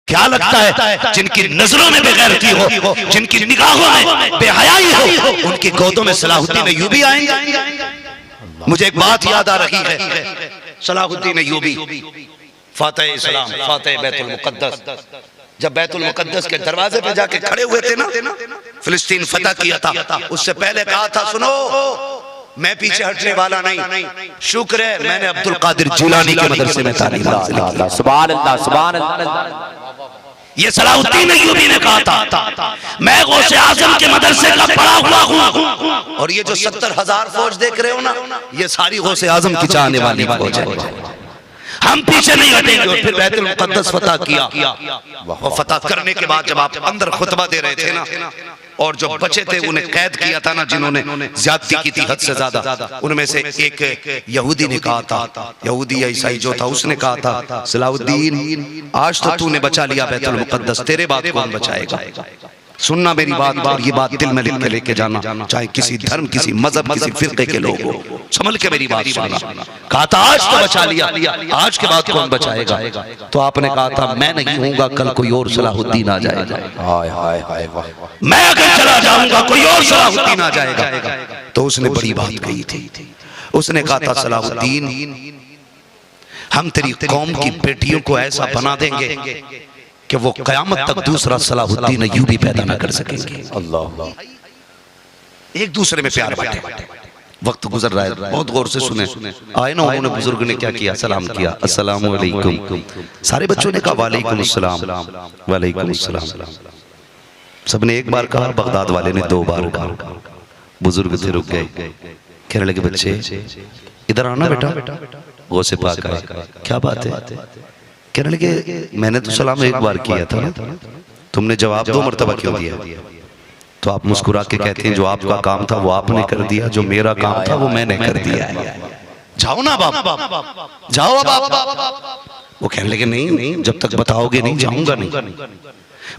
क्या लगता है जिनकी नजरों में बेगैरती हो, जिनकी निगाहों में बेहयाई हो, उनकी गोदों में सलाहुद्दीन अय्यूबी आएंगे? मुझे एक बात याद आ रही है, सलाहुद्दीन अय्यूबी फातह इस्लाम, फातह बैतुल मुक़द्दस, जब बैतुल मुक़द्दस के दरवाजे पे जाके खड़े हुए थे ना, फिलिस्तीन फतह किया था, उससे पहले कहा था सुनो मैं पीछे हटने वाला नहीं, शुक्र है मैंने अब्दुल कादिर जिलानी के मदरसे में तालीम हासिल की। सुभान अल्लाह, सुभान अल्लाह। ये सलाहुद्दीन अय्यूबी ने कहा था मैं गौसे आजम के मदरसे का पढ़ा हुआ हूँ, और ये जो 70,000 फौज देख रहे हो ना, ये सारी गौसे आजम की चाहने वाली फौज है, हम पीछे नहीं हटेंगे। और फिर बैतुल मुक़द्दस फतह किया, और फतह करने के बाद जब आप अंदर खुतबा दे रहे थे ना, और जो बचे थे उन्हें कैद किया था ना, जिन्होंने ज्यादती की थी हद से ज्यादा, उनमें से एक यहूदी ने कहा था, यहूदी या ईसाई जो था, उसने कहा था सलाहुद्दीन आज तो तूने बचा लिया बैतुल मुक़द्दस, तेरे बाद कौन बचाएगा? सुनना मेरी बात, और ये बात दिल में लिख के लेके जाना, चाहे किसी धर्म, किसी मजहब, किसी फिरके के लोग हो, संभल के मेरी बात सुनना। कहा था आज तो बचा लिया, आज के बाद कौन बचाएगा? तो आपने कहा था मैं नहीं हूँगा, कल कोई और सलाहुद्दीन आ जाएगा, मैं अगर चला जाऊंगा कोई और सलाहुद्दीन आ जाएगा। तो उसने बड़ी बात कही थी, उसने कहा था सलाहुद्दीन हम तेरी कौम की बेटियों को ऐसा बना देंगे कि वो कयामत तक दूसरा सलाहुद्दीन अय्यूबी पैदा न कर सकेंगे। अल्लाह, एक दूसरे में प्यार बांटे। वक्त गुजर रहा है, बहुत गौर से सुने। आए ना, उन्होंने बुजुर्ग ने क्या किया, सलाम किया, अस्सलामु अलैकुम। सारे बच्चों ने कहा वालेकुम अस्सलाम, वालेकुम अस्सलाम। सबने एक बार कहा, बगदाद वाले ने 2 बार कहा। बुजुर्ग थे, रुक गए, कहने लगे बच्चे इधर आना बेटा। गौसे पाक आए, क्या बात है? कहने लगे मैंने तो सलाम एक बार किया था ना, तुमने जवाब 2 मरतबा क्यों दिया? तो आप मुस्कुरा के कहते हैं जो आपका काम था वो आपने कर दिया, जो मेरा काम था वो मैंने कर दिया। जाओ ना बाप, जाओ अब आप। वो कहने लगे नहीं, जब तक बताओगे नहीं जाऊंगा नहीं।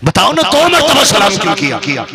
बताओ ना 2 मरतबा सलाम क्यों किया?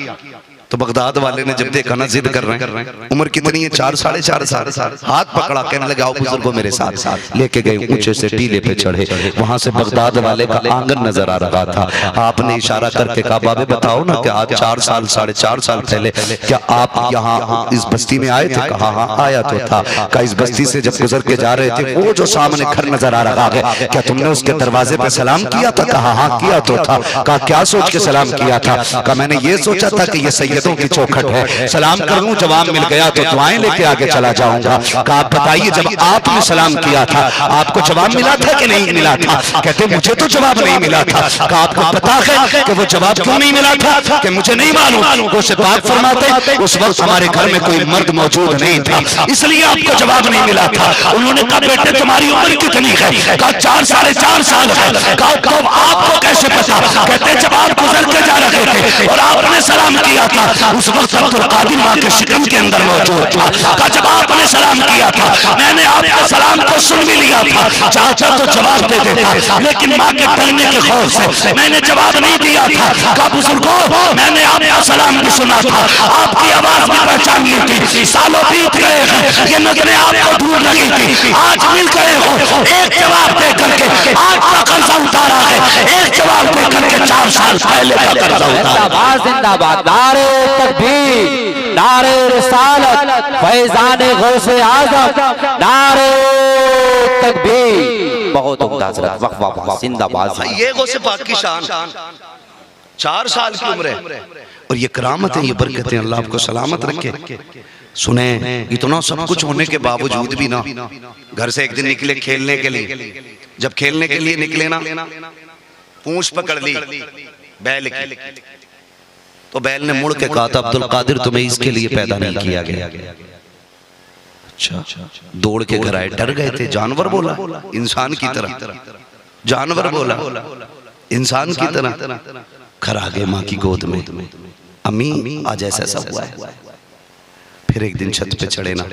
तो बगदाद वाले ने जब देखा ना जिद कर रहे हैं, उम्र कितनी है, 4 साढ़े 4 साल, हाथ पकड़ा, कहने लगे आओ बुजुर्गो मेरे साथ। लेके गए, ऊंचे से टीले पे चढ़े, वहां से बगदाद वाले का आंगन नजर आ रहा था। आपने इशारा करके कहा बाबे बताओ ना कि आज 4 साल साढ़े 4 साल पहले क्या आप यहाँ इस बस्ती में आए थे? कहा हाँ आया तो था। कहा इस बस्ती से जब गुजर के जा रहे थे वो जो सामने घर नजर आ रहा है, क्या तुमने उसके दरवाजे पे सलाम किया था? कहा हाँ किया तो था। कहा क्या सोच के सलाम किया था? कहा मैंने ये सोचा था कि ये सैयद की चौखट है, सलाम करूं, जवाब मिल गया तो दुआएं लेके आगे चला जाऊंगा। कहा आप बताइए जब आपने सलाम किया था आपको जवाब मिला था कि नहीं मिला था? कहते मुझे तो जवाब नहीं मिला था। कहा आपको पता है कि वो जवाब क्यों नहीं मिला था? कि मुझे नहीं मालूम। वो से बात फरमाते उस वक्त हमारे घर में कोई मर्द मौजूद नहीं था, इसलिए आपको जवाब नहीं मिला था। उन्होंने कहा बेटे तुम्हारी उम्र कितनी है? कहा 4 साढ़े 4 साल है। कहा तो आपको कैसे पता? कहते जब आप गुजर के जा रहे थे और आपने सलाम किया था उस वक्त अब्दुल कादिर माँ के शिकम के अंदर मौजूद था। कहा जब आपने सलाम किया था मैंने आपके सलाम को सुन भी लिया था, चाचा तो जवाब दे देता, लेकिन माँ के डरने के खौफ से मैंने जवाब नहीं दिया था। कहा बुजुर्गो मैंने आपका सलाम भी सुना था, आपकी आवाज भी पहचान ली थी, सालों बीत गए हैं, ये नजरें आपको दूर लगी थी, आज मिल गए हो। एक जवाब दे करके आज का कर्जा उतारा है, एक जवाब दे करके 4 साल पहले का कर्जा उतारा। जिंदाबाद, नारे तकबीर, नारे रिसालत, फैज़ाने गौसे आज़म, नारे तकबीर। बहुत उम्दा हज़रत, वाह वाह वाह, जिंदाबाद। ये गौसे पाक की शान, 4 साल की उम्र है और ये करामत है, ये बरकतें, अल्लाह आपको सलामत रखे। सुने इतना सब कुछ होने के बावजूद भी ना, घर से एक दिन निकले खेलने के लिए, जब खेलने के लिए निकले ना पूंछ पकड़ ली बैल की, तो बैल ने मुड़ के कहा था अब्दुल कादिर तुम्हें इसके लिए पैदा नहीं किया गया। अच्छा, दौड़ के घर आए, डर गए थे। जानवर बोला, इंसान की तरह, जानवर बोला इंसान की तरह। घर आ गए माँ की गोद में, अम्मी आज ऐसा ऐसा हुआ है। फिर एक दिन छत पे चढ़े ना,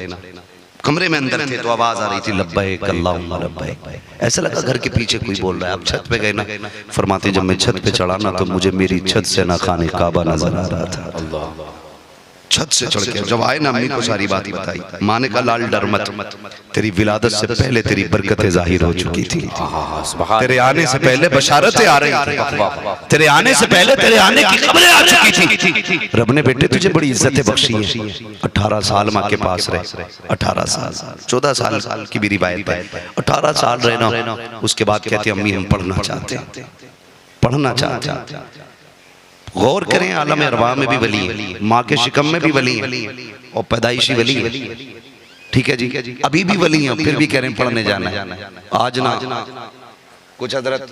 कमरे में अंदर थे तो आवाज आ रही थी लब्बैक अल्लाहुम्मा लब्बैक। ऐसा लगा घर के पीछे कोई बोल रहा है। आप छत पे गए ना, फरमाते जब मैं छत पे चढ़ा ना तो मुझे मेरी छत से ना खाने काबा नजर आ रहा था। छत से चढ़ के जब आए ना अम्मी को सारी बात बताई। माँ ने कहा लाल डर मत, तेरी विलादत से पहले तेरी बरकतें जाहिर हो चुकी थी, तेरे आने से पहले बशारतें आ रही थी, तेरे आने से पहले तेरे आने की खबरें आ चुकी थी। रब ने बेटे तुझे बड़ी इज्जतें बख्शी है। 18 साल माँ के पास रहे, 18 साल 14 साल की भी रिवायत है, 18 साल रहना। उसके बाद कहते अम्मी हम पढ़ना चाहते हैं, पढ़ना चाहते हैं। गौर करें आलम अरवाह में भी वली है, माँ के शिकम में भी वली है और पैदाइशी वली है। ठीक है जी, अभी भी वली हैं फिर भी कह रहे हैं पढ़ने जाना है। आज ना कुछ हजरत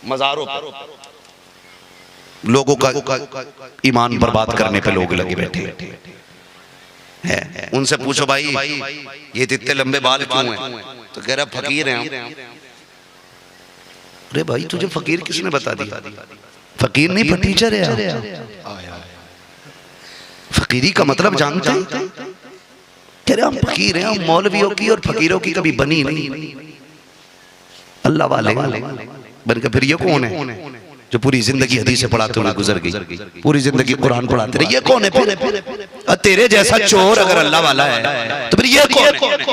मज़ारों पर लोगों का ईमान बर्बाद करने पे लोग लगे बैठे हैं। उनसे पूछो भाई ये इतने लंबे बाल क्यों हैं, तो कह रहा फकीर हैं। अरे भाई तुझे फकीर किसने बता दिया? फकीर नहीं फटीचर है। फकीरी का मतलब जानते हैं? कह रहे हम फकीर हैं, हम मौलवियों की और फकीरों की कभी बनी नहीं, अल्लाह वाले बनकर। फिर ये कौन है जो पूरी जिंदगी हदीस से पढ़ाते हुए गुजर गई, पूरी जिंदगी कुरान पढ़ाते रहे? ये कौन है? तेरे जैसा चोर अगर अल्लाह वाला है तो फिर ये कौन है?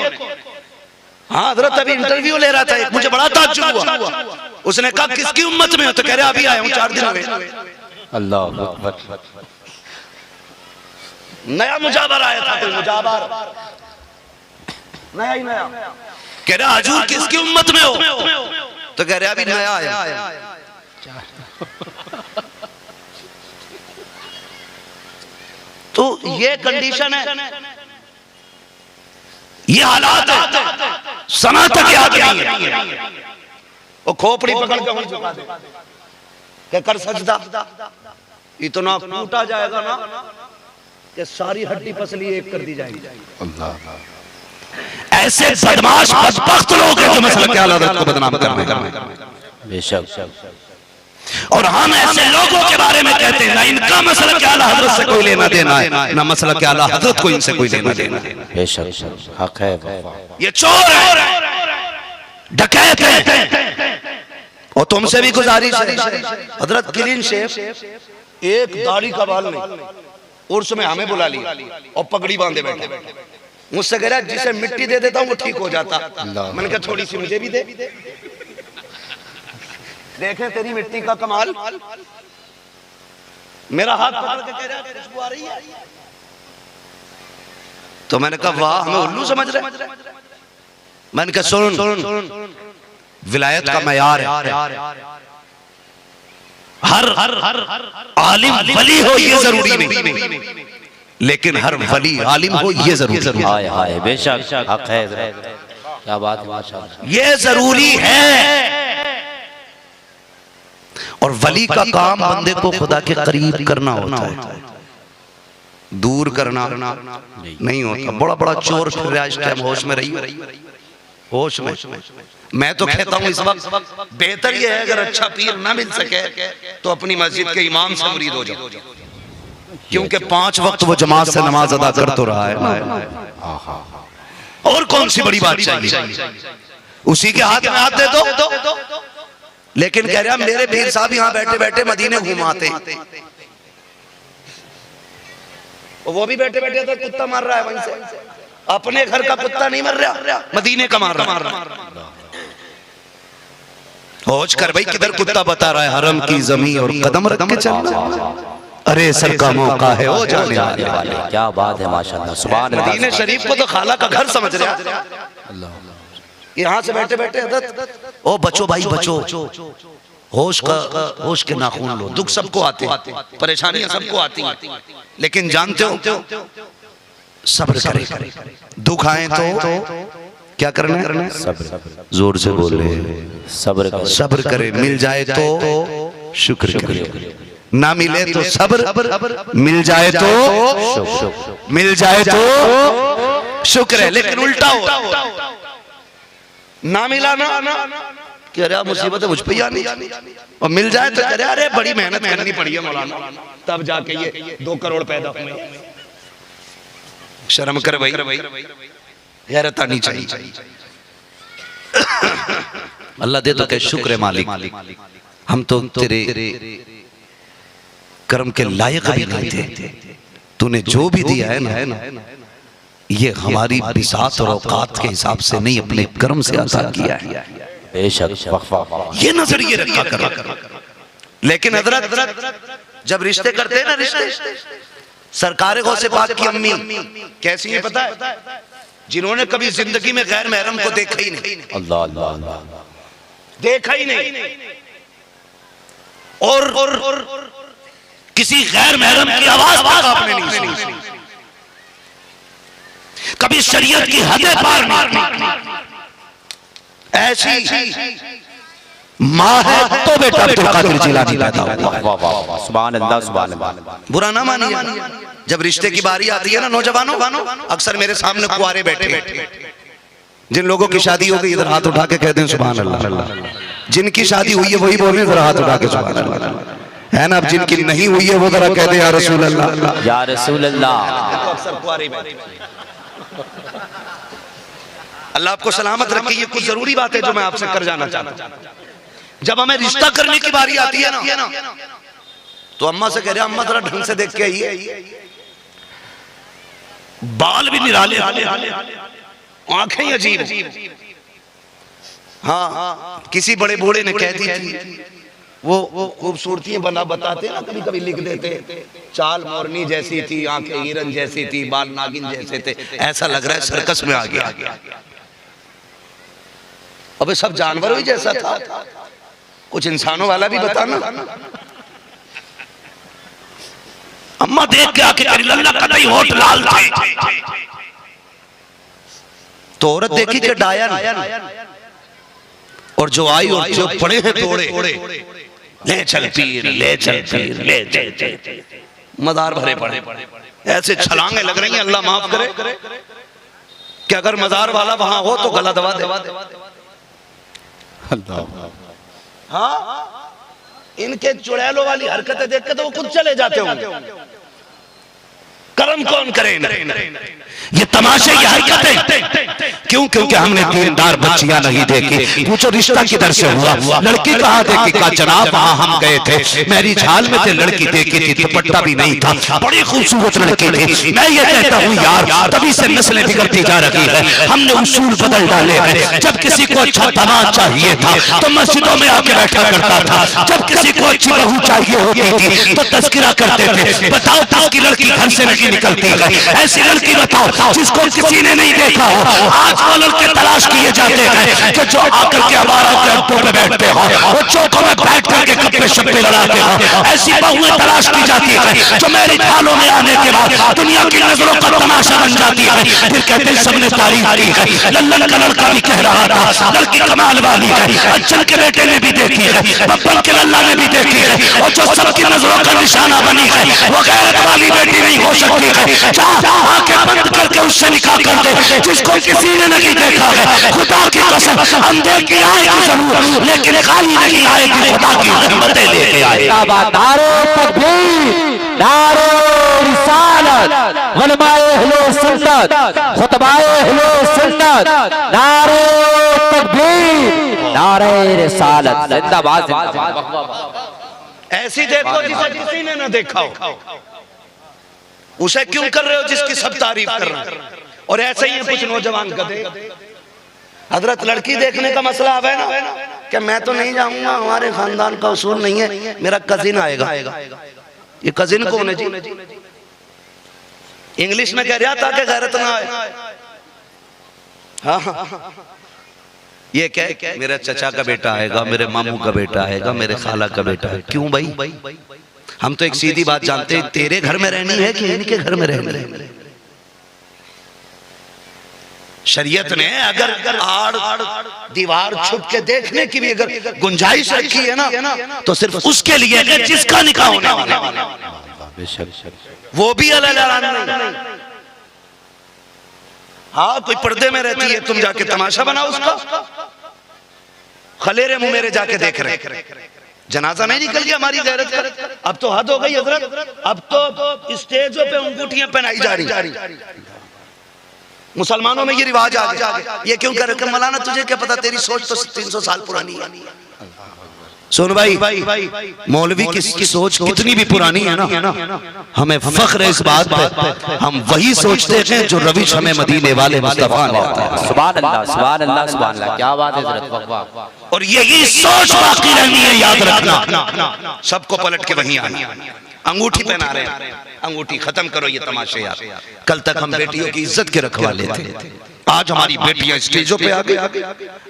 हाँ हजरत अभी इंटरव्यू ले रहा था एक, मुझे बड़ा ताज्जुब हुआ। उसने कहा किसकी उम्मत में हो, तो कह रहे अभी आया हूँ 4 दिन हुए। अल्लाह अकबर। नया मुजावर आया था, कोई मुजावर नया ही नया। कह रहा हजूर किसकी उम्मत में हो, तो कह रहे अभी नया आया। तो ये कंडीशन है, ये हालात है, सना तक याद नहीं है। वो खोपड़ी पकड़ के वहीं झुका दे क्या कर सजदा, इतना कूटा जाएगा ना कि सारी हड्डी पसली एक कर दी जाएगी। अल्लाह, ऐसे बदमाश बदबख्त लोग हैं जो मसलक आला हज़रत को बदनाम करने। बेशक। और हम ऐसे लोगों के बारे में कहते हैं ना इनका मसलक आला हज़रत से कोई लेना देना है, ना मसलक आला हज़रत को इनसे कोई लेना देना है। बेशक हक है। ये चोर है, डकैत है। और तुमसे भी गुजारिश है हजरत क्लीन शेव, एक दाढ़ी का बाल नहीं, उर्स में हमें बुला लिया और पगड़ी बांधे बैठे। मुझसे कह रहा जिसे मिट्टी दे देता हूँ वो ठीक हो जाता। मैंने कहा थोड़ी सी मुझे भी दे, देखें तेरी मिट्टी का कमाल। मेरा हाथ पकड़ के कह रहा है खुशबू आ रही है, तो मैंने कहा वाह हमें उल्लू समझ रहे। मैंने कहा सुन, विलायत का मयार है, हर आलिम वली हो ये जरूरी नहीं, लेकिन हर वली आलिम हो ये जरूरी है। बेशक हक है, क्या बात है माशाअल्लाह, ये जरूरी है। और वली का काम बंदे को खुदा के करीब करना होता है, दूर करना नहीं होता। बड़ा बड़ा चोर फिर रहा इस टाइम, होश में रही, होश में। मैं तो कहता हूँ इस वक्त बेहतर ये है अगर अच्छा पीर ना मिल सके तो अपनी मस्जिद के इमाम से मुरीद हो जाओ, क्योंकि 5 वक्त वो जमात से नमाज अदा कर तो रहा है। और कौन सी बड़ी बात चाहिए, उसी के हाथ में हाथ दे दो। लेकिन कह रहा मेरे पीर साहब यहाँ बैठे बैठे मदीने घुमाते, वो भी बैठे बैठे तो कुत्ता मार रहा है वहीं से, अपने घर का कुत्ता नहीं मर रहा, मदीने का मार रहा। होश कर भाई किधर कुत्ता बता रहा है, हरम की जमीन और कदम रख के चलना। अरे सर का मौका है हो जाने वाले। क्या बात है माशाअल्लाह, सुभान अल्लाह। मदीने शरीफ को तो खाला का घर समझ रहा है। यहाँ से बैठे बैठे ओ बचो भाई बचो, होश के नाखून लो। दुख सबको आते हैं, परेशानियां सबको आती हैं, लेकिन जानते हो सब्र करे। दुख आए तो क्या करना है? सब्र। जोर से बोले सब्र करे। मिल जाए तो शुक्र करे, ना मिले तो सब्र, मिल जाए तो शुक्र है। लेकिन उल्टा हो, ना मिला ना कह रहा मुसीबत है मुझ पे आनी, और मिल जाए तो कह रहा अरे बड़ी मेहनत करनी पड़ी है मौलाना, तब जाके ये 2 करोड़ पैदा हुए। शर्म कर भाई, गैरत आनी चाहिए। अल्लाह दे तो कह शुक्र है मालिक, हम तो तेरे कर्म के लायक भी नहीं थे, तूने जो भी दिया है ना, ये हमारी बिसात और औकात के हिसाब से नहीं, अपने कर्म से अता किया है। ये नजरिए रखा करो। लेकिन हजरत जब रिश्ते करते हैं ना, रिश्ते सरकार गौसे पाक की अम्मी कैसी है पता है? जिन्होंने कभी जिंदगी में गैर महरम को देखा ही नहीं, अल्लाह अल्लाह अल्लाह, देखा ही नहीं, और किसी गैर महरम की आवाज तक आपने नहीं सुनी, कभी शरीयत की हदें पार नहीं। ऐसी माँ है तो बेटा अब्दुल कादिर जिलानी पैदा हुआ। सुभान अल्लाह सुभान अल्लाह। बुरा ना मानिए, जब रिश्ते की बारी आती है ना नौजवानों, अक्सर मेरे सामने कुंवारे बैठे, जिन लोगों की शादी हो गई इधर हाथ उठा के कह दें सुभान अल्लाह। जिनकी शादी हुई है वही बोले जरा हाथ उठा के सुभान अल्लाह, है ना? अब जिनकी नहीं हुई है वो जरा कह दे या रसूल अल्लाह, या रसूल अल्लाह। अक्सर कुंवारे बैठे। अल्लाह आपको सलामत रखे। ये कुछ जरूरी बात है जो मैं आपसे कर जाना चाहता हूं। जब हमें रिश्ता करने की बारी आती है ना, तो अम्मा से कह रहे अम्मा जरा ढंग से देख के आइए, बाल भी निराले, आंखें अजीब। हाँ, किसी बड़े बूढ़े ने कह दी थी, वो खूबसूरती बना बताते ना, कभी कभी लिख देते, चाल मोरनी जैसी थी, आंखें हिरन जैसी थी, बाल नागिन जैसे थे, ऐसा लग रहा है सर्कस में आ गया। अबे सब जानवरों ही जैसा था, कुछ इंसानों वाला भी बताना। अम्मा देख के आके करी लल्ला कतई होठ लाल थे, तो औरत देखी कि डायन, और जो आई और जो पड़े हैं तोड़े, ले चल पीर, ले चल पीर, ले चल, मदार भरे पड़े, ऐसे छलांगे लग रही हैं। अल्लाह माफ करे कि अगर मजार वाला वहां हो तो गला दबा दे। हाँ, इनके चुड़ैलों वाली हरकतें देख के तो वो खुद चले जाते होंगे। कर्म कौन करे? ये तमाशे, ये हरकतें क्यों? क्योंकि हमने दीनदार बच्चियां नहीं देखी। पूछो रिश्ता किधर से हुआ? लड़की कहाँ देखी? का जनाब वहां हम गए थे, मेरी झाल में थे, लड़की देखी थी, दुपट्टा भी नहीं था, बड़ी खूबसूरत लड़की थी। मैं ये कहता हूँ यार, तभी से नस्लें बिगड़ती जा रही है। हमने उसूल बदल डाले हैं। जब किसी को अच्छा दामाद चाहिए था तो मस्जिदों में आके बैठा करता था, जब किसी को अच्छी बहू चाहिए होती थी तो तस्करा करते थे। बताओ किसकी लड़की घर से नहीं निकलती है? ऐसी लड़की बताओ जिसको किसी ने नहीं देखा हो। आज वो लड़के तलाश किए जाते हैं कि जो आकर के हमारा के अड्डों पे बैठते हो, वो चौकों में बैठ करके गप्पे शप्पे लड़ाते हो। ऐसी बहुएं तलाश की जाती है जो मेरी थालों में आने के बाद दुनिया की नजरों का तमाशा बन जाती है। फिर कहते हैं सबने तारीफ की है, लल्लन का लड़का भी कह रहा था लड़की कमाल वाली है, अज्जल के बेटे ने भी देखी है, बब्बन के लल्ला ने भी देखी है, और जो सबकी नजरों का निशाना बनी है वो गैरत वाली बेटी नहीं हो सकती है। आंखें बंद करके उससे निकाह कर दे जिसको किसी ने नहीं देखा है। खुदा की कसम हम देख के आएगी जरूर, लेकिन खाली नहीं आएगी, खुदा की रहमतें लेके आएगी। नारे तकबीर, नारे रिसालत, उलमाए अहले सुन्नत, खुतबाए अहले सुन्नत, नारे तकबीर, नारे रिसालत, जिंदाबाद जिंदाबाद। ऐसी देखो जिसे किसी ने न देखा हो, उसे क्यों कर रहे हो जिसकी सब तारीफ कर रहे हैं? और ऐसे ही कुछ नौजवान गधे। हजरत लड़की देखने का मसला है ना कि मैं तो नहीं जाऊंगा, हमारे खानदान का उसूल नहीं है, मेरा कजिन आएगा। ये कजिन कौन है जी? इंग्लिश में कह रहा था कि गैरत ना आए। हाँ, ये क्या? मेरा चचा का बेटा आएगा, मेरे मामू का बेटा आएगा, मेरे खाला का बेटा है। क्यों भाई? हम तो एक सीधी बात जानते हैं, तेरे घर में रहनी है कि इनके घर में रहनी है? शरीयत ने अगर आड़ दीवार छुप के देखने की भी अगर गुंजाइश रखी है ना, तो सिर्फ उसके लिए कि जिसका निकाह होने वाला वो भी अल्लाह नहीं। हाँ, कोई पर्दे में रहती है, तुम जाके तमाशा बनाओ उसका, खलेरे मुंह मेरे जाके देख रहे। जनाजा नहीं निकल गया हमारी गैरत का। अब तो हद हो गई हजरत, अब तो स्टेजों पे अंगूठियां पहनाई जा रही। मुसलमानों में ये रिवाज आ गया। ये क्यों कर रहे? मौलाना तुझे क्या पता, तेरी सोच तो 300 साल पुरानी है। सुन भाई, मौलवी की सोच कितनी भी पुरानी है ना, हमें फख्र है इस बात पे, हम वही सोचते हैं जो रविश हमें मदीने वाले मुस्तफा ने बताया। सुभान अल्लाह, सुभान अल्लाह, सुभान अल्लाह, क्या बात है हज़रत, वाह वाह। और यही सोच बाकी रहनी है, याद रखना। सबको पलट के वहीं आना। अंगूठी पहना रहे हैं, अंगूठी खत्म करो ये तमाशे यार। कल तक हम बेटियों की इज्जत के रखवाले थे, आज हमारी बेटियां स्टेजों पे आ गई,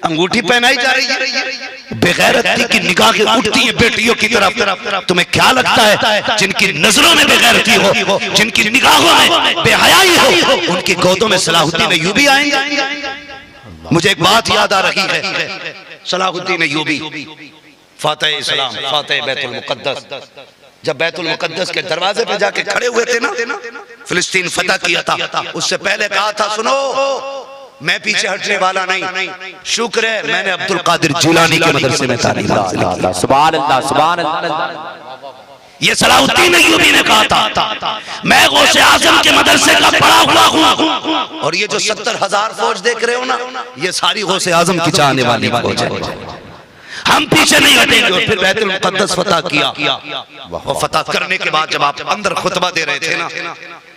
अंगूठी पहनाई जा रही है, बेगैरती की निगाहें उठती हैं बेटियों की तरफ। तुम्हें क्या लगता है जिनकी नजरों में बेगैरती हो, जिनकी निगाहों में बेहयाई हो, उनकी गोदों में सलाहुद्दीन अय्यूबी आएंगे? मुझे एक बात याद आ रही है, सलाहुद्दीन अय्यूबी फातह इस्लाम, फातह बैतुल मुक़द्दस, जब बैतुल मुक़द्दस के दरवाजे पे जाके खड़े हुए थे ना, फिलिस्तीन फतह किया था, उससे पहले कहा था सुनो मैं पीछे हटने वाला नहीं, शुक्र है मैंने अब्दुल कादिर जिलानी के मदरसे में तालीम हासिल की। सुभान अल्लाह, सुभान अल्लाह। ये सलाहुद्दीन अय्यूबी ने कहा था मैं गौसे आज़म के मदरसे का पढ़ा हुआ हूँ। और ये जो 70,000 फौज देख रहे हो ना, ये सारी गौसे आज़म की चाहने वाली फौज है, हम पीछे नहीं हटेंगे। और फिर बैतुल मुक़द्दस फतह किया, और फतह करने के बाद जब आप अंदर खुतबा दे रहे थे ना,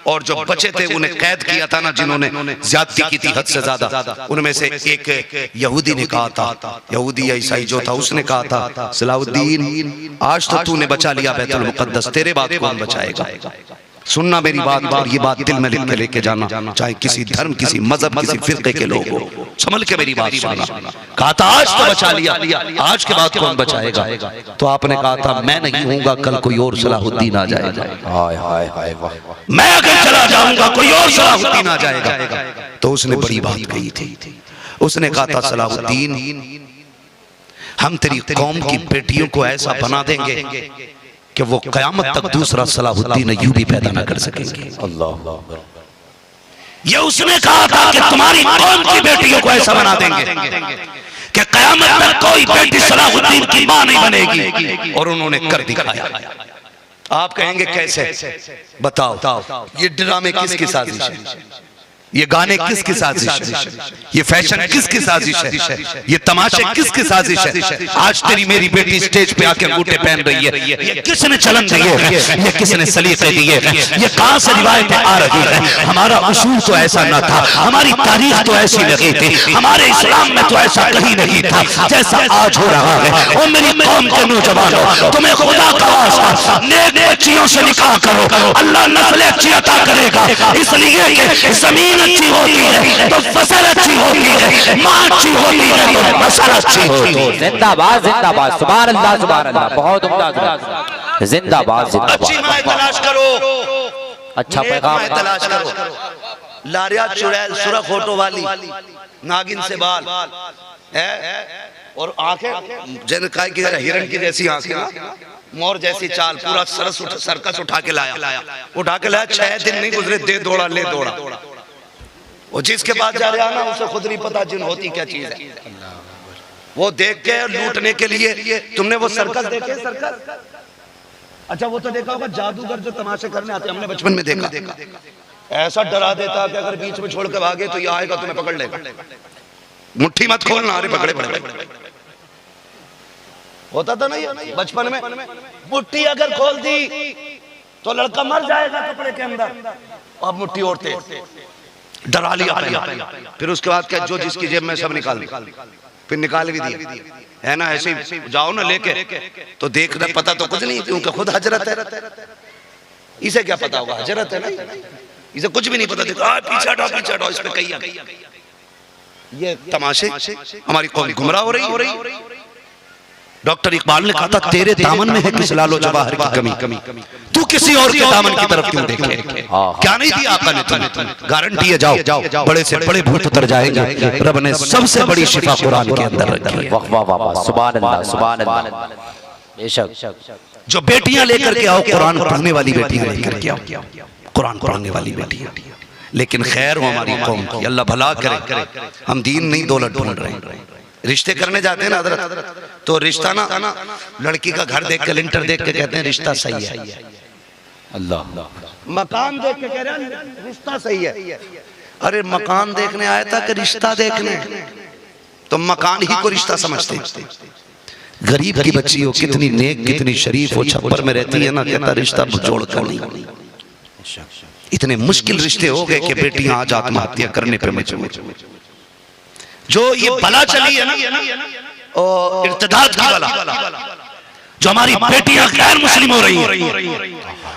और जो बचे थे उन्हें कैद किया था ना, जिन्होंने ज्यादती की थी हद से ज्यादा, उनमें से एक यहूदी ने कहा था, यहूदी या ईसाई जो था, उसने कहा था सलाहुद्दीन आज तो तूने बचा लिया बैतुल मुक़द्दस, तेरे बाद कौन बचाएगा? सुनना मेरी बात, और ये बात दिल में लिख के लेके जाना, चाहे किसी धर्म, किसी मजहब, किसी फिरके के लोग हो, संभल के मेरी बात सुनना। कहा था आज तो बचा लिया, आज के बाद कौन बचाएगा? तो आपने कहा था मैं नहीं हूँगा, कल कोई और सलाहुद्दीन आ जाएगा। हाय हाय हाय, वाह। मैं अगर चला जाऊंगा कोई और सलाहुद्दीन आ जाएगा। तो उसने बड़ी बात कही थी, उसने कहा था सलाहुद्दीन हम तेरी कौम की बेटियों को ऐसा बना देंगे कि वो कयामत तक दूसरा सलाहुद्दीन अय्यूबी पैदा न कर सकेंगे। अल्लाह, ये उसने कहा था कि तुम्हारी कौम की बेटियों को ऐसा बना देंगे कि कयामत तक कोई बेटी सलाहुद्दीन की मां नहीं बनेगी, और उन्होंने कर दिखाया। आप कहेंगे कैसे? बताओ, ये ड्रामे किसकी साजिश है? ये गाने किसकी साजिश है? ये फैशन किसकी साजिश है? ये तमाशे किसकी साजिश है? आज तेरी मेरी बेटी स्टेज पे आके अंगूठे पहन रही है, ये किसने चलन दिए हैं? ये किसने सलीके दिए हैं? ये कहां से रिवायतें आ रही हैं? हमारा उसूल तो ऐसा न था, हमारी तारीख तो ऐसी नहीं थी, हमारे इस्लाम में तो ऐसा कहीं नहीं था जैसा आज हो रहा है। और मेरी कौम के नौजवानों, तुम्हें खुदा का वास्ता नेक बच्चियों से निकाह करो, अल्लाह नस्लें अच्छी अता करेगा। इसलिए कि जमीन अच्छी होती है तो फसल अच्छी होती है, माँ अच्छी होती है तो फसल अच्छी होती है। जिंदाबाद, जिंदाबाद, सुभान अल्लाह, सुभान अल्लाह, बहुत उम्दा, जिंदाबाद, जिंदाबाद। अच्छी माँ तलाश करो, अच्छा पैगाम तलाश करो। लारिया चुड़ैल सुरख होठों वाली, नागिन से बाल है, और आंखें जन काय की हिरण की जैसी आंखें, मोर जैसी चाल, पूरा सर्कस उठा के लाया। 6 दिन नहीं गुजरे, दे दौड़ा ले दौड़ा। वो जिसके पास जा रहा ना, उसे खुद नहीं पता जिन होती क्या चीज है। वो देख के लूटने के लिए, तुमने वो सर्कस देखे? सर्कस, अच्छा वो तो देखा होगा जादूगर जो तमाशे करने आते, हमने बचपन में देखा। ऐसा डरा देता कि अगर बीच में छोड़ के भागे तो ये आएगा तुम्हें पकड़ लेगा, मुट्ठी मत खोलना, अरे पकड़े पकड़े। होता था नहीं बचपन में, मुट्ठी अगर खोल दी तो लड़का मर जाएगा कपड़े के अंदर, अब मुट्ठी ओढ़ते डरा लिया। फिर उसके बाद क्या, जो जिसकी जेब में सब निकाल, फिर निकाल भी दिया, है ना। ऐसे ही जाओ ना लेके, तो देखना पता तो कुछ नहीं, क्योंकि खुद हजरत है, इसे क्या पता होगा? हजरत है ना, इसे कुछ भी नहीं पता। देखो पीछे हटाओ, इस पे कही। ये तमाशे, हमारी कौम गुमराह हो रही। डॉक्टर इकबाल ने कहा था तेरे दामन में है किस लालो जवाहर की कमी, तू किसी और के दामन की तरफ क्यों देखे? क्या नहीं दिया आका ने तुम्हें? गारंटी है, जाओ बड़े से बड़े भूत उतर जाएंगे। रब ने सबसे बड़ी शिफा कुरान के अंदर रखी है। वाह वाह वाह, सुभान अल्लाह, सुभान अल्लाह। बेशक जो बेटियां लेकर के आओ, कुरान पढ़ने वाली बेटियां लेकर के आओ, कुरान पढ़ने वाली बेटियां। लेकिन खैर हो हमारी कौम की, अल्लाह भला करे। हम दीन नहीं दौलत ढूंढ रहे हैं। रिश्ते करने जाते हैं ना हजरत, तो रिश्ता ना लड़की का घर देख के, लिंटर देख के कहते हैं रिश्ता सही है। अल्लाह, मकान देख के कह रहे हैं रिश्ता सही है। अरे मकान देखने आया था कि रिश्ता देखने? तो मकान ही को रिश्ता समझते। गरीब की बच्ची हो, कितनी नेक कितनी शरीफ हो, छप्पर में रहती है ना, कहता रिश्ता जोड़ कर नहीं। इतने मुश्किल रिश्ते हो गए कि बेटियां आज आत्महत्या करने पे मजबूर। जो ये बला चली है ना और इर्तिदाद की बला, जो हमारी बेटियां गैर मुस्लिम हो रही हैं,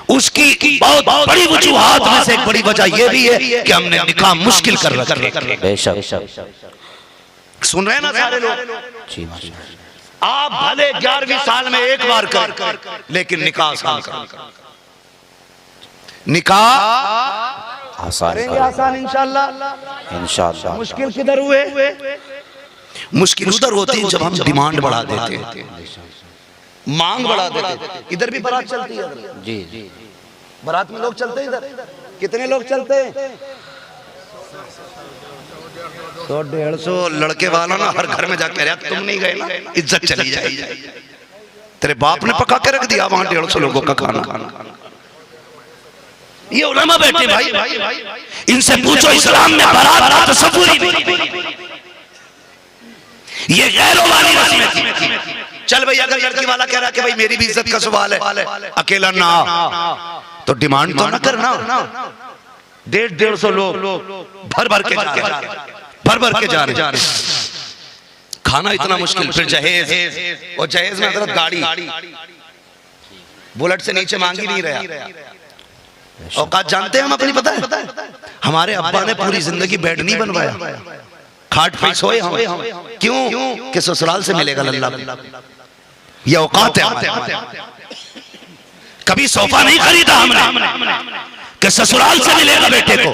उसकी बहुत बड़ी वजूहात में से एक बड़ी वजह यह भी है कि हमने निकाह मुश्किल कर रखा है। बेशक सुन रहे हैं ना सारे लोग? आप भले 11वीं साल में एक बार कर, लेकिन निकाह आसान कर। निकाह आसान इंशाअल्लाह। मुश्किल किधर हुए? मुश्किल उधर होती है जब हम डिमांड बढ़ा देते हैं, मांग बढ़ा देते। इधर भी बारात चलती है जी जी, बारात में लोग चलते हैं। इधर कितने लोग चलते हैं? 100-150 लड़के वाला ना हर घर में जाके रहा, तुम नहीं गए ना, इज्जत चली जाएगी। तेरे बाप ने पका के रख दिया वहां 150 लोगों का खाना। ये उलमा बैठे भाई, इनसे पूछो इस्लाम में बारात का तसव्वुर ही नहीं। ये गैरों वाली रस्में थी। चल भाई, अगर लड़की वाला कह रहा कि भाई मेरी भी इज्जत का सवाल है, अकेला ना तो डिमांड तो ना करना। 150 लोग भर भर के जा रहे। खाना इतना मुश्किल, फिर जहेज, और जहेज में हजरत गाड़ी बुलेट से नीचे मांगी नहीं रहा। औकात जानते हैं हम अपनी, पता है हमारे अब्बा ने पूरी जिंदगी बेड नहीं बनवाया, खाट पे सोए हम। क्यों? कि ससुराल से मिलेगा लल्ला। ये औकात है हमारे। कभी सोफा नहीं खरीदा हमने कि ससुराल से मिलेगा बेटे को।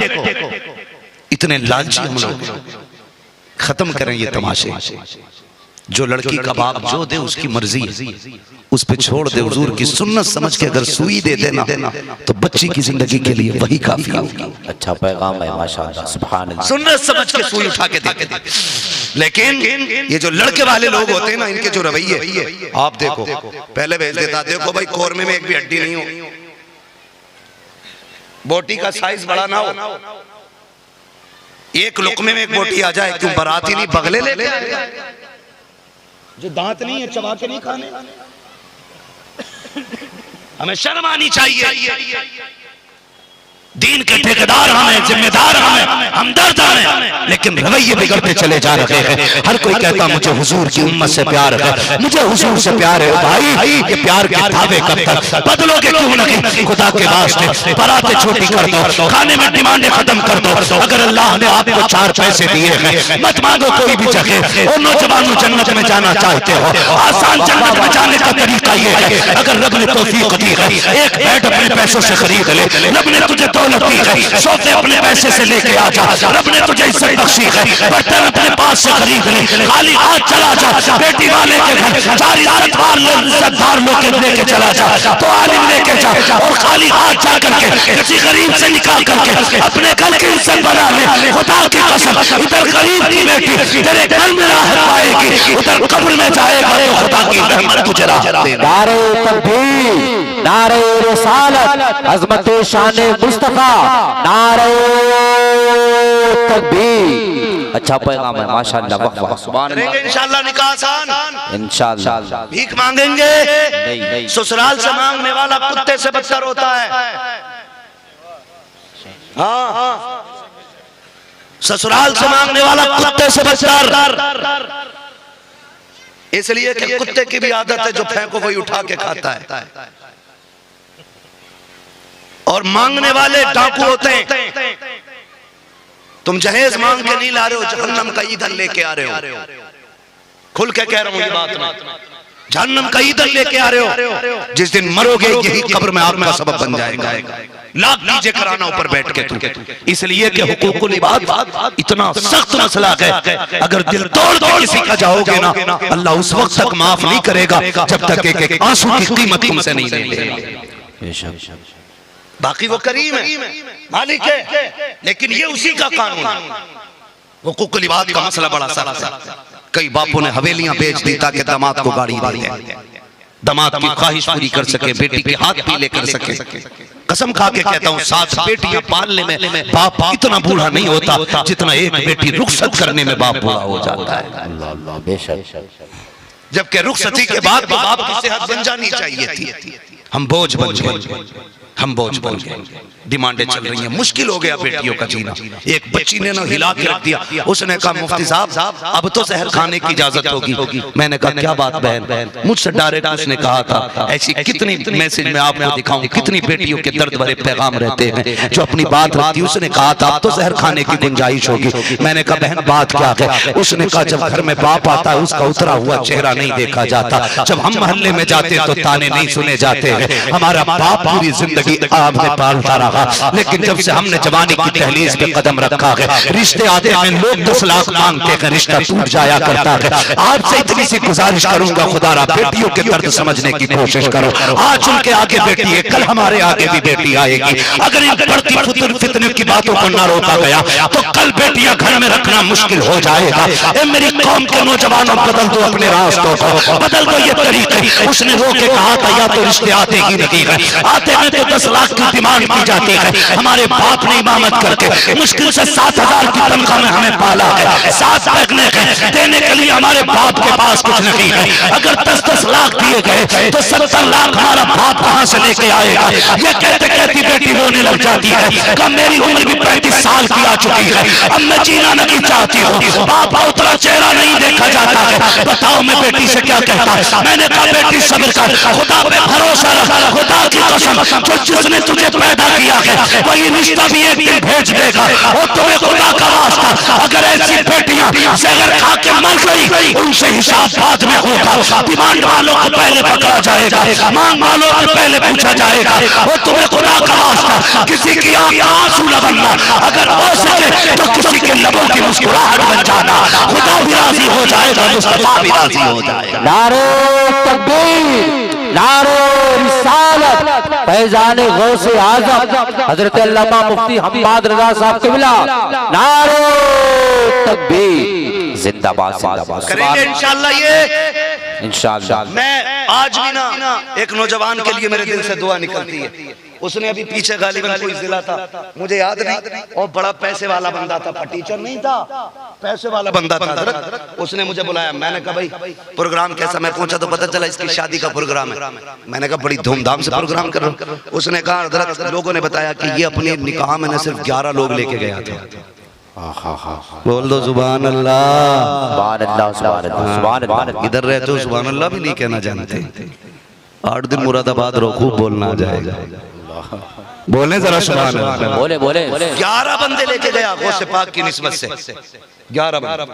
इतने लालची हम लोग। खत्म करें ये तमाशे। जो लड़की का बाप जो दे उसकी मर्जी है, उस पे छोड़ दे। हुजूर की सुन्नत समझ के अगर सुई दे देना तो बच्ची की जिंदगी के लिए वही काफी होगा। अच्छा पैगाम है माशाअल्लाह, सुभान अल्लाह। सुन्नत समझ के सुई उठा के दे। लेकिन ये जो लड़के वाले लोग होते हैं ना, इनके जो रवैये आप देखो। पहले भेज देता, देखो भाई कोरमे में एक भी हड्डी नहीं हो, बोटी का साइज बड़ा ना हो, एक लुकमे में एक बोटी आ जाए। क्यों? बारात ही नहीं, बगले लेते हैं। जो दांत नहीं है चबा के नहीं खाने। हमें शर्म आनी चाहिए। दीन के ठेकेदार हमें, जिम्मेदार हमें, हमदर्द हमें, लेकिन रवैये बिगड़ते चले जा रहे हैं। हर कोई कहता मुझे हुजूर की उम्मत से प्यार है, मुझे हुजूर से प्यार है। भाई ये प्यार के दावे कब तक बदलोगे? क्यों नहीं? खुदा के वास्ते बारातें छोटी कर दो, खाने में डिमांडें खत्म कर दो। अगर अल्लाह ने आपको 4 पैसे दिए हैं, मत मांगो कोई भी जगह। और नौजवानों जन्नत में जाना चाहते हो, आसान जन्नत में जाने का तरीका ये है, अगर रब ने तौफीक दी है, एक बेड अपने पैसों से खरीद ले। रब ने तुझे दौलत दी है, सोते अपने पैसे से लेके आ जा। रब ने तुझे इज्जत बख्शी है, बर्तन अपने पास से खरीद ले। खाली हाथ चला जा, बेटी वाले के घर 4 इज्जतदार लोग के लेके चला जा, तो आलिम लेके जा। और खाली हाथ जा करके किसी गरीब से निकाल करके अपने घर की इज्जत बना ले। खुदा की कसम, इधर गरीब की बेटी तेरे घर में राहत पाएगी, उधर कब्र में जाएगा तो खुदा की रहमत तुझे राहत देगी। नारे तकबीर, नारे रिसालत, अज़मत शान मुस्तफा, नारे तकबीर। अच्छा पैगाम है माशाअल्लाह, वाह वाह, सुभान अल्लाह। इंशाअल्लाह निकाह आसान, इंशाअल्लाह। भीख मांगेंगे नहीं, ससुराल से मांगने वाला कुत्ते से बदतर होता है। हाँ, ससुराल से मांगने वाला कुत्ते से बदतर, इसलिए कि कुत्ते की भी आदत है जो फेंको वही उठा के खाता है। और मांगने वाले डाकू होते हैं। तुम जहेज मांग के नहीं ला रहे हो, जहन्नम का ईंधन लेके आ रहे हो। खुल के कह रहा हूं ये बात मैं, जहन्नम का ईंधन लेके आ रहे हो। जिस दिन मरोगे यही कब्र में आपका सबब बन जाएगा। लाख नीचे कराना ऊपर बैठ के तुम। इसलिए कि हुकूकुल इबाद इतना सख्त मसला है, अगर दिल तोड़ के किसी का जाओगे ना, अल्लाह उस वक्त तक माफ नहीं करेगा जब तक एक आंसू की कीमत तुमसे नहीं लेगा। बाकी वो करीम है, मालिक है, लेकिन ये उसी का कानून है। हुकूकुल इबाद का मसला बड़ा सख्त है। कई बापों ने हवेलियां बेच दी ताकि दामाद को गाड़ी दे दे, दामाद की ख्वाहिश पूरी कर सके, बेटी के हाथ पीले कर सके। कसम खा के कहता हूँ 7 बेटियां पालने में बाप इतना बूढ़ा नहीं होता जितना एक बेटी रुखसत करने में बाप बूढ़ा हो जाता है। जबकि रुखसती के बाद बाप की सेहत बन जानी चाहिए थी। हम बोझ बन गए, हम बोझ बन गए। डिमांडें चल रही हैं, मुश्किल हो गया बेटियों का जीना। एक बच्ची ने ना हिला के रख दिया, उसने कहा मुफ्ती साहब अब तो जहर खाने की इजाजत होगी। मैंने कहा क्या बात बहन, मुझसे डायरेक्ट उसने कहा था। ऐसी कितनी मैसेज में आपको दिखाऊं, कितनी बेटियों के दर्द भरे पैगाम रहते हैं जो अपनी बात रखती है। उसने कहा था अब तो जहर खाने की गुंजाइश होगी। मैंने कहा बहन बात क्या है? उसने कहा जब घर में बाप आता है उसका उतरा हुआ चेहरा नहीं देखा जाता, जब हम मोहल्ले में जाते तो ताने नहीं सुने जाते हैं। हमारा बाप पूरी जिंदगी आपने पालता रहा, लेकिन जब से हमने जवानी की दहलीज पे कदम रखा है, रिश्ते आते हैं लोग 10 लाख मांगते हैं, रिश्ता टूट जाया करता है। आपसे इतनी सी गुजारिश करूंगा खुदारा बेटियों के दर्द समझने की कोशिश करो। आज उनके आगे बेटी है, कल हमारे आगे भी बेटी आएगी। अगर इन बढ़ती फितने की बातों को ना रोका गया तो कल बेटियां घर में रखना मुश्किल हो जाएगा। मेरी कौम के नौजवानों बदल दो अपने रास्तों को, बदल दो ये तरीके। उसने रो के कहा था या तो रिश्ते आते ही नहीं है, आते हैं तो 10 लाख की डिमांड की जाती है। हमारे बाप ने इमामत करके मुश्किल से 7,000 की तनख्वाह में हमें पाला है। 7 बैठने के देने के लिए हमारे बाप के पास कुछ नहीं है। अगर 10-10 लाख दिए गए तो 70 लाख हमारा बाप कहां से लेके आएगा? ये कहते कहती बेटी रोने लग जाती है। कब मेरी उम्र भी 35 साल की आ चुकी है, अब मैं जीना नहीं चाहती हूँ। बाप उतना चेहरा नहीं देखा जाता है। बताओ मैं बेटी से क्या कहता? मैंने कहा बेटी सब्र कर, खुदा पे भरोसा रख, खुदा की कसम जो जिसने तुझे पैदा किया है वही रिश्ता भी एक दिन भेज देगा। और तुम्हें खुदा का वास्ता अगर ऐसी बेटियां जहर खा के मर गई उनसे हिसाब बाद में होगा। डिमांड वालों को पहले पकड़ा जाएगा, मांग वालों को पहले पूछा जाएगा। और तुम्हें खुदा का वास्ता किसी की आंख में आंसू न बनना, अगर हो सके तो किसी के लबों की मुस्कुराहट बन जाना। खुदा भी राजी हो जाएगा, मुस्तफा भी राजी हो जाएगा। नारे तकबीर, नारे रिसालत, फैजाने गौसे आज़म हजरत अल्लामा मुफ्ती हम्माद रज़ा साहब क़िबला, नारे तकबीर, जिंदाबाद जिंदाबाद। करेंगे इंशाअल्लाह ये इंशाअल्लाह। मैं आज भी ना एक नौजवान के लिए मेरे दिल से दुआ निकलती है। उसने अभी पीछे गालिबन कोई जिला था, मुझे याद नहीं, और बड़ा पैसे वाला बंदा था, टीचर नहीं था, पैसे वाला बंदा था हजरत। उसने मुझे बुलाया, मैंने कहा भाई प्रोग्राम कैसा? मैं पहुंचा तो पता चला इसकी शादी का प्रोग्राम है। मैंने कहा बड़ी धूमधाम से प्रोग्राम कर रहा हूं। उसने कहा हजरत लोगों ने बताया कि ये अपने निकाह में सिर्फ 11 लोग लेके गया था। बोल दो सुभान अल्लाह, सुभान अल्लाह, सुभान अल्लाह, सुभान अल्लाह। इधर रहते हो सुभान अल्लाह भी नहीं कहना जानते। 8 दिन मुरादाबाद रहो, खूब बोलना आ जाएगा। बोले जरा सुभान अल्लाह। बोले बोले 11 बंदे लेके गया गौसे पाक की निस्बत से, 11 बंदे,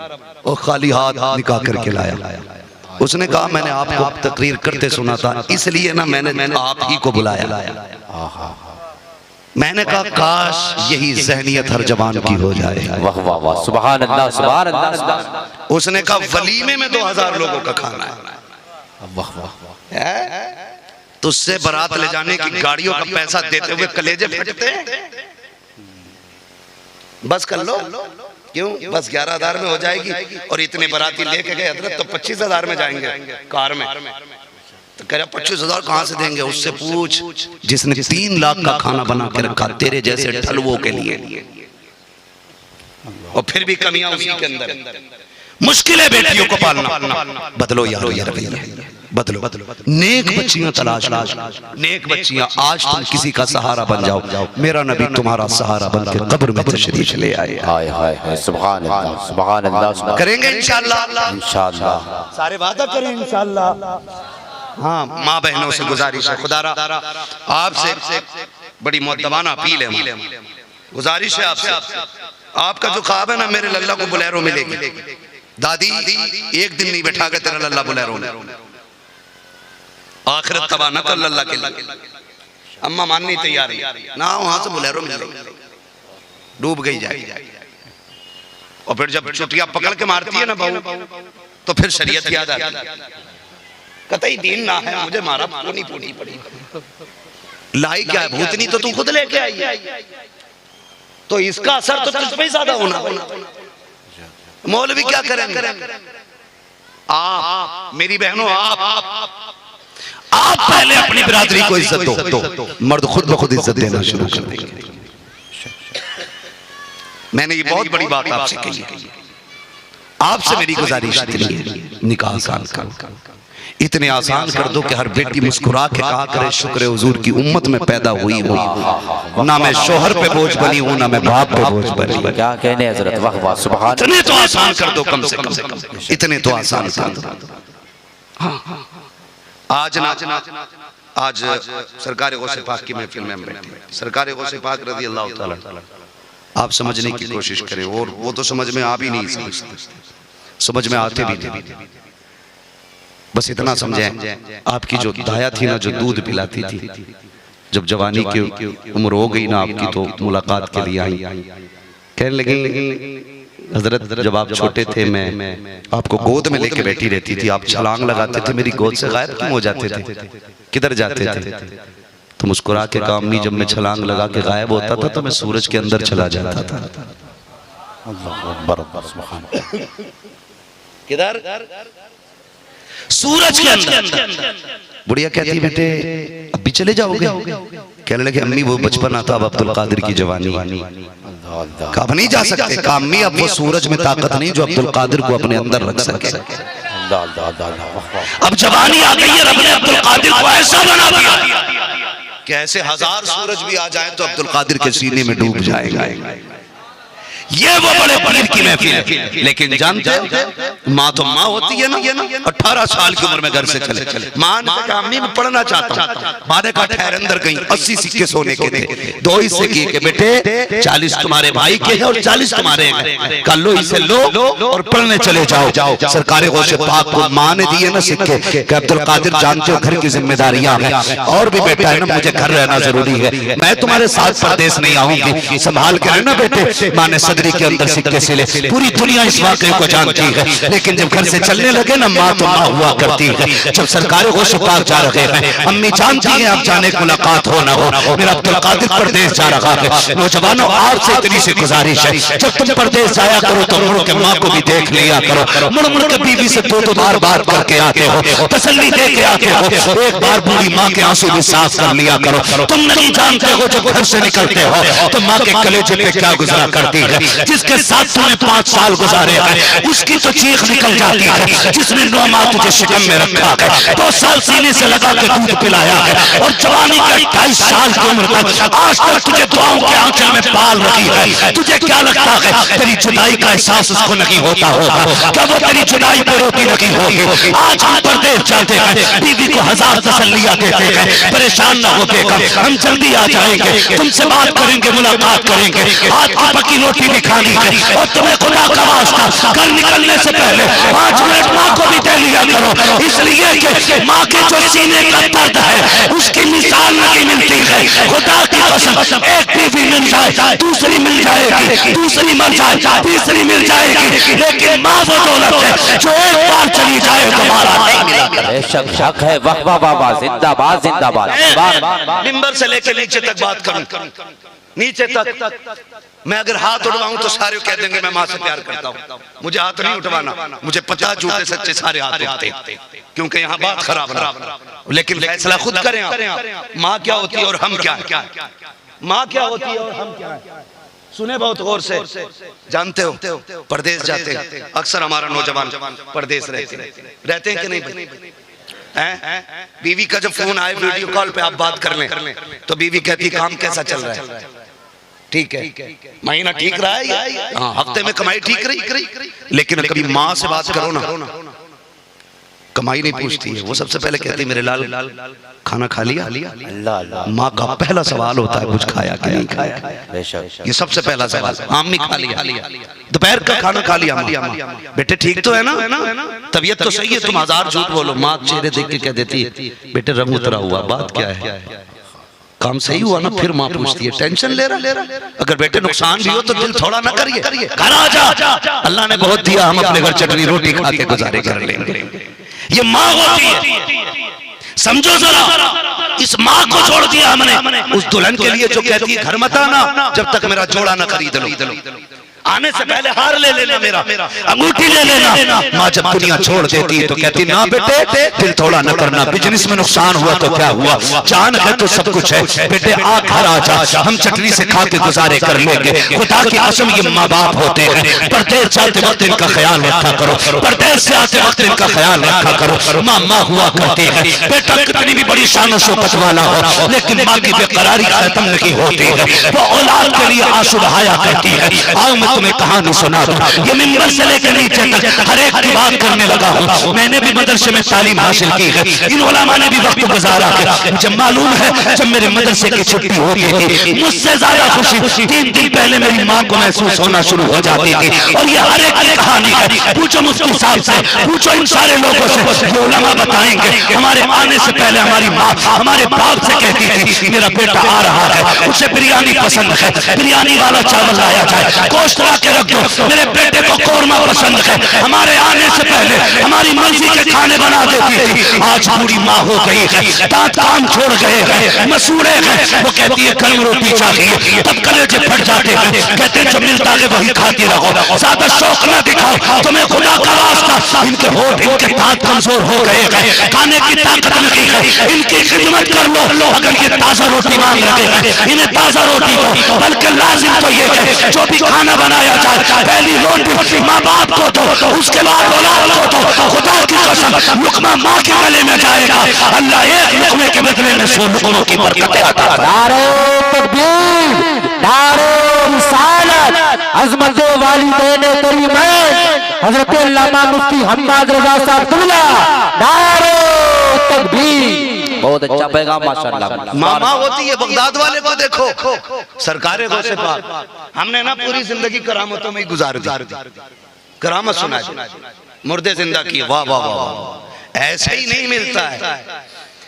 और खाली हाथ निकाह करके लाया। उसने कहा मैंने आपको तकरीर करते सुना था, इसलिए ना मैंने आप ही को बुलाया। मैंने कहा काश यही जहनियत हर जवान की हो जाए। वाह वाह वाह, सुभान अल्लाह, सुभान अल्लाह। उसने कहा वलीमे में 2000 लोगों का खाना है। वाह वाह, तो उससे बारात ले जाने की गाड़ियों का पैसा देते हुए कलेजे फटते हैं। बस कर लो, क्यों? बस 11,000 में हो जाएगी। और इतने बाराती लेके गए हजरत तो 25,000 में जाएंगे कार में। तो कह रहा 25,000 कहां से देंगे? उससे पूछ जिसने 3 लाख का खाना बना के रखा तेरे जैसे ठलवों के लिए, और फिर भी कमियां उसी के अंदर। मुश्किल है बेटियों को पालना। बदलो यारो ये रवैया, बदलो। नेक बच्चियां तलाश, नेक बच्चियां। आज तुम किसी का सहारा बन जाओ, मेरा नबी तुम्हारा सहारा बन के कब्र में तशरीफ ले आए। हाय हाय हाय, सुभान अल्लाह, सुभान अल्लाह। करेंगे इंशाअल्लाह, इंशाअल्लाह, सारे वादा करें इंशाअल्लाह। हाँ, माँ बहनों से गुजारिश है, खुदारा आपसे बड़ी मुअद्दबाना अपील है, गुजारिश है आपसे, आपका जो ख्वाब है ना मेरे लल्ला को बोलेरो मिलेगी। दादी एक दिन नहीं बैठा के तेरा लल्ला बोलेरो में, आखिरत तबाह न कर लल्ला के लिए। अम्मा माननी तैयार है ना, वहां से बोलेरो मिलेगी, डूब गई जाए। और फिर जब चुटिया पकड़ के मारती है ना बहू, तो फिर शरीयत याद आती है। कतई दीन ना है, मुझे मारा पूनी पूनी पड़ी। लाई क्या है? भूतनी तो तू खुद लेके आई है, तो इसका असर तो तुझ पे ही ज्यादा होना। मौलवी क्या करेंगे? आप मेरी बहनों, आप पहले अपनी बिरादरी को इज्जत दो, मर्द खुद ब खुद इज्जत देना शुरू कर देंगे। मैंने ये बहुत बड़ी बात आपसे कही है। आपसे मेरी गुजारिश इतनी है, निकाह आसान कर, इतने आसान कर दो कि हर बेटी मुस्कुरा के कहा करे शुक्र हुजूर की उम्मत में पैदा हुई हूँ, ना मैं शोहर पे बोझ बनी हूँ ना मैं बाप पे बोझ बनी हूँ। क्या कहने हजरत, वाह वाह सुभान। इतने तो आसान कर दो, कम से कम इतने तो आसान कर दो। आज सरकार गौसे पाक की महफिल में बैठे, सरकार गौसे पाक रज़ी अल्लाह ताला, आप समझने की कोशिश करें, और वो तो समझ में आ भी नहीं समझते, समझ में आते भी नहीं। बस इतना समझें, आपकी जो दाया थी ना, जो दूध पिलाती थी, जब जवानी की उम्र हो गई ना आपकी, तो मुलाकात के लिए आई, कहने लगी हजरत जब आप छोटे थे मैं आपको गोद में लेके बैठी रहती थी, आप छलांग लगाते थे, मेरी गोद से गायब क्यों हो जाते थे, किधर जाते थे? तो मुस्कुरा के कहा अम्मी जब मैं छलांग लगा के गायब होता था तो मैं सूरज के अंदर चला जाता था। किधर? सूरज के अंदर। बुढ़िया कहती बेटे अभी चले जाओगे? कहने लगे अम्मी वो बचपन आता, अब अब्दुल कादिर की जवानी। कब नहीं जा सकते? कहा अम्मी अब वो सूरज में ताकत नहीं जो अब्दुल कादिर को अपने अंदर रख सके। अब जवानी आ गई है, रब ने अब्दुल कादिर को ऐसा बना दिया कि ऐसे 1000 सूरज भी आ जाए तो अब्दुल कादिर के सीने में डूब जाएगा। ये वो बड़े पीर की महफिल है। लेकिन जानते माँ तो माँ होती है ना, 18 साल की उम्र में घर से चले, माँ ने कहा अम्मी मैं पढ़ना चाहता हूँ, माँ ने कहा ठहर अंदर गई, 80 सिक्के सोने के थे, 2 हिस्से किए कि बेटे 40 तुम्हारे भाई के हैं और 40 तुम्हारे हैं, कल लो इसे लो और पढ़ने चले जाओ। सरकार गौसे पाक को माँ ने दिए ना सिक्के कि अब्दुल कादिर जानते हो घर की जिम्मेदारियां हैं और भी बेटा है ना, मुझे घर रहना जरूरी है, मैं तुम्हारे साथ परदेश नहीं आऊंगी, संभाल के रहना बेटे। माँ ने के अंदर सिक्के सिले, पूरी दुनिया इस वाकये को जानती है, लेकिन जब घर से चलने लगे ना माँ तो माँ हुआ करती है। जब सरकार गौसे पाक जा रहे हैं, अम्मी जानती है आप जाने की मुलाकात हो ना हो, मेरा अब्दुल कादिर परदेश जा रहा है। नौजवानों आपसे इतनी सी गुजारिश है, जब तुम परदेश जाया करो तो मुड़ के माँ को भी देख लिया करो, मुड़ के बीवी से 2 बार बात करके आते हो, तसल्ली दे के आते हो, एक बार बूढ़ी माँ के आंसू भी साफ कर लिया करो। तुम नहीं जानते हो जब घर से निकलते हो तो माँ के कलेजे पे क्या गुजरा करती है, जिसके साथ तुमने 5 साल गुजारे हैं उसकी तो चीख निकल जाती है, जिसने 9 माह तुझे शिकम में रखा है, 2 साल सीने से लगा के दूध पिलाया है और जवानी के 28 साल की उम्र तक आज तक तुझे दुआओं के आंचल में पाल रखी है। तुझे क्या लगता है तेरी जुदाई का एहसास उसको नहीं होता होगा? क्या वो तेरी जुदाई पे रोती नहीं होगी? आज हम परदेश जाते हैं, बीवी को 1000 तसल्लियां देते हैं, परेशान ना हो बेगम, हम जल्दी आ जाएंगे, तुमसे बात करेंगे, मुलाकात करेंगे, आज की पकी रोटी भी खानी है और तुम्हें खुदा का वास्ता घर निकलने से पहले 5 मिनट माँ को भी दे लिया करो, इसलिए कि माँ के जो सीने का दर्द है उसकी मिसाल नहीं मिलती है। खुदा की कसम एक बीवी मिल जाए, दूसरी मिल जाएगी, दूसरी मर जाए, तीसरी मिल जाएगी, लेकिन माँ वो दौलत है जो एक बार चली जाए दोबारा नहीं मिलेगी। बेशक शक है, वाह वाह वाह वाह, जिंदाबाद जिंदाबाद। मिंबर से लेकर नीचे तक बात करूं, नीचे तक मैं अगर हाथ उठवाऊं तो सारे कह देंगे मैं माँ से प्यार करता हूं। मुझे हाथ नहीं उठवाना, मुझे पता झूठे सच्चे सारे हाथ उठते हैं, क्योंकि यहाँ बात खराब ना, लेकिन फैसला खुद करें आप। माँ क्या होती है और हम क्या है, माँ क्या होती है और हम क्या है, सुने बहुत गौर से। जानते हो परदेश जाते हैं, अक्सर हमारा नौजवान परदेश रहते हैं कि नहीं? बीवी का जब फोन आए वीडियो कॉल पे आप बात कर लें तो बीवी कहती काम कैसा चल रहा है? ठीक है, महीना ठीक रहा है, हाँ हफ्ते में कमाई ठीक रही, लेकिन कभी माँ से बात करो ना, कमाई नहीं पूछती है, वो सबसे पहले कहती मेरे लाल खाना खा लिया? अल्लाह, माँ का पहला सवाल होता है कुछ खाया कि नहीं खाया, ये सबसे पहला सवाल। आम नहीं खा लिया, दोपहर का खाना खा लिया? बेटे ठीक तो है ना, तबीयत तो सही है? तुम 1000 झूठ बोलो, माँ चेहरे देख के कह देती है बेटे रंग उतरा हुआ, बात क्या है, काम सही हुआ ना? फिर माँ पूछती है टेंशन ले रहा? अगर बेटे नुकसान भी हो तो दिल थोड़ा ना करिए, घर आ जा, अल्लाह ने बहुत दिया, हम अपने घर चटनी रोटी खा के गुजारे कर लेंगे। ये माँ होती है, समझो जरा, इस माँ को छोड़ दिया हमने उस दुल्हन के लिए जो कहती है घर मत आना जब तक मेरा जोड़ा ना खरीद लो। आने से पहले हार ले लेना, मेरा अंगूठी ले लेना। माँ जब दुनिया छोड़ देती है तो कहती ना बेटे दिल थोड़ा न करना, बिजनेस में नुकसान हुआ तो क्या हुआ, जान है तो सब कुछ है, बेटे आ घर आ जा, हम चटनी से खा के गुजारे कर लेंगे। खुदा की कसम ये माँ बाप होते हैं, परदेश जाते वक्त इनका ख्याल रखा करो, परदेश से आते वक्त इनका ख्याल रखा करो। माँ माँ हुआ करती है, बेटा कितनी भी बड़ी शान शौकत वाला हो लेकिन माँ की बेकरारी खत्म नहीं होती है, वो औलाद के लिए आंसू बहाया करती है। आओ मैं तुम्हें कहानी सुना दूं, ये मिंबर से लेकर नीचे तक हर एक की बात करने लगा हूँ। मैंने भी मदरसे में तालीम हासिल की है, इन उलमा ने भी वक्त गुजारा है। जब मालूम है जब मेरे मदरसे की छुट्टी होती थी, मुझसे ज्यादा खुशी 3 दिन पहले मेरी माँ को महसूस होना शुरू हो जाती थी। और ये हर एक की कहानी है, पूछो मुफ्ती साहब से, पूछो इन सारे लोगों से, ये उलमा बताएंगे। हमारे आने से पहले हमारी माँ हमारे बाप से कहती थी मेरा बेटा आ रहा है, उसे बिरयानी पसंद है, बिरयानी वाला चावल लाया जाए, गोश्त ला के रख दो, मेरे बेटे को कोरमा पसंद है। हमारे आने से पहले हमारी मर्जी के खाने बना देती थी। आज पूरी माँ हो गई है, दांत काम छोड़ गए हैं, मसूड़े हैं, वो कहती है गर्म रोटी चाहिए, तब कलेजे फट जाते हैं, कहते हैं जो मिलता है वही खाती रहो, ज्यादा शौक न दिखाओ, तुम्हें खुदा का वास्ता, इनके होठ इनके दांत कमजोर हो गए हैं, खाने की ताकत नहीं है, इनकी खिदमत कर लो। अगर ये ताजा रोटी मांग रहे हैं, इन्हें ताजा रोटी दो, बल्कि लाजिम तो ये है जो भी खाना बनाया जाए पहली रोटी माँ बाप को दो, उसके बाद औलाद को दो। खुदा की कसम लुकमा माँ के गले में जाएगा, अल्लाह एक लुकमे के बदले में 100 लुकमों की बरकतें अता फरमाएगा। नारे तकबीर, नारे रिसालत, अज़मत वालिदैन करीमैन हज़रत अल्लामा मुफ्ती हम्माद रज़ा साहब क़िबला, नारे तकबीर। बहुत अच्छा पैगाम माशाअल्लाह। मामा होती है बगदाद वाले को देखो, सरकारे गौसे पाक हमने ना पूरी जिंदगी करामतों में गुजार दी, करामत सुनाई, मुर्दे जिंदा किए, वाह वाह वाह। ऐसे ही नहीं मिलता है,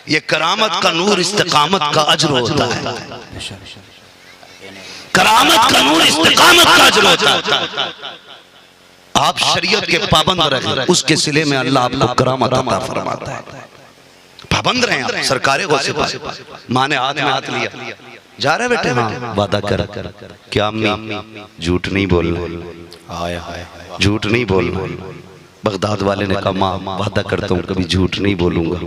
ये करामत का नूर इस्तिकामत का अजर होता है, करामत का नूर इस्तिकामत का अजर होता है। आप शरीयत के पाबंद रहे, उसके सिले में अल्लाह आपको करामत अता फरमाता है। पाबंद रहे आप, सरकारे गौसे पाक, माँ ने हाथ में हाथ लिया, जा रहे बेटे, हाँ वादा कर, क्या अम्मी झूठ नहीं बोलना, झूठ नहीं बोलना। बगदाद वाले ने कहा माँ वादा करता हूँ कभी झूठ नहीं बोलूंगा।